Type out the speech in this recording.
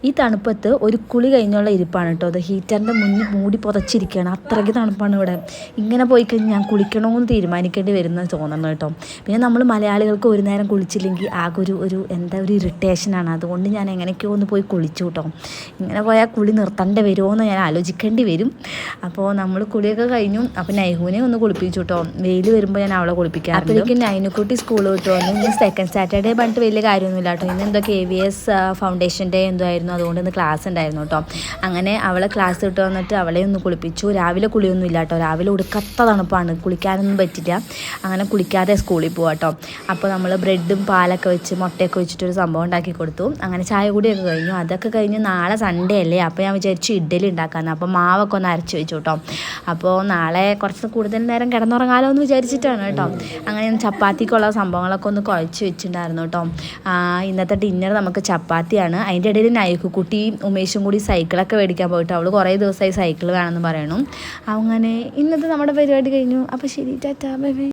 ഈ തണുപ്പത്ത് ഒരു കുളി കഴിഞ്ഞുള്ള ഇരിപ്പാണ് കേട്ടോ. അത് ഹീറ്ററിൻ്റെ മുന്നിൽ മൂടി പുതച്ചിരിക്കുകയാണ്. അത്രയ്ക്ക് തണുപ്പാണ് ഇവിടെ. ഇങ്ങനെ പോയി കഴിഞ്ഞാൽ ഞാൻ കുളിക്കണമെന്ന് തീരുമാനിക്കേണ്ടി വരുന്നത് തോന്നുന്നു കേട്ടോ. പിന്നെ നമ്മൾ മലയാളികൾക്ക് ഒരു നേരം കുളിച്ചില്ലെങ്കിൽ ആകെ ഒരു ഇറിറ്റേഷനാണ്. അതുകൊണ്ട് ഞാൻ എങ്ങനെയൊക്കെയോ ഒന്ന് പോയി കുളിച്ചു കേട്ടോ. ഇങ്ങനെ പോയാൽ കുളി നിർത്തേണ്ടി വരുമോ എന്ന് ഞാൻ ആലോചിക്കേണ്ടി വരും. അപ്പോൾ നമ്മൾ കുളിയൊക്കെ കഴിഞ്ഞു. അപ്പോൾ നൈഹുവിനെ ഒന്ന് കുളിപ്പിച്ചു കേട്ടോ. വെയിൽ വരുമ്പോൾ ഞാൻ അവളെ കുളിപ്പിക്കാം. അപ്പോഴേക്കും നൈനുക്കുട്ടി സ്കൂൾ വിട്ടു വന്നു. ഇന്ന് സെക്കൻഡ് സാറ്റർഡേ പറഞ്ഞിട്ട് വലിയ കാര്യമൊന്നുമില്ല കേട്ടോ. ഇന്ന് എന്തോ KVS ഫൗണ്ടേഷൻ്റെ എന്തോ ആയിരുന്നു. അതുകൊണ്ട് ഇന്ന് ക്ലാസ് ഉണ്ടായിരുന്നു കേട്ടോ. അങ്ങനെ അവളെ ക്ലാസ് വിട്ട് വന്നിട്ട് അവളെ ഒന്ന് കുളിപ്പിച്ചു. രാവിലെ കുളിയൊന്നും ഇല്ല കേട്ടോ. രാവിലെ ഉടുക്കത്ത തണുപ്പാണ്, കുളിക്കാനൊന്നും പറ്റില്ല. അങ്ങനെ കുളിക്കാതെ സ്കൂളിൽ പോവാം കേട്ടോ. അപ്പോൾ നമ്മൾ ബ്രെഡും പാലൊക്കെ വെച്ച് മുട്ടയൊക്കെ വെച്ചിട്ടൊരു സംഭവം ഉണ്ടാക്കി കൊടുത്തു. അങ്ങനെ ചായ കൂടിയൊക്കെ കഴിഞ്ഞു. അതൊക്കെ കഴിഞ്ഞ് നാളെ സൺഡേ അല്ലേ, അപ്പോൾ ഞാൻ വിചാരിച്ചു ഇഡ്ഡലി ഉണ്ടാക്കാമെന്ന്. അപ്പോൾ മാവൊക്കെ ഒന്ന് അരച്ച് വെച്ചു കേട്ടോ. അപ്പോൾ നാളെ കുറച്ച് കൂടുതൽ നേരം കിടന്നുറങ്ങാലോ എന്ന് വിചാരിച്ചിട്ടാണ് കേട്ടോ. അങ്ങനെ ചപ്പാത്തിക്കുള്ള സംഭവങ്ങളൊക്കെ ഒന്ന് കുഴച്ച് വെച്ചിട്ടുണ്ടായിരുന്നു കേട്ടോ. ഇന്നത്തെ ഡിന്നർ നമുക്ക് ചപ്പാത്തിയാണ്. അതിൻ്റെ ഇടയിൽ നൈക്കുട്ടിയും ഉമേഷും കൂടി സൈക്കിളൊക്കെ മേടിക്കാൻ പോയിട്ട് അവൾ കുറേ ദിവസമായി സൈക്കിൾ വേണമെന്ന് പറയണു. അങ്ങനെ ഇന്നത്തെ നമ്മുടെ പരിപാടി കഴിഞ്ഞു. അപ്പോൾ ശരി, ടാറ്റാ, ബൈ ബൈ.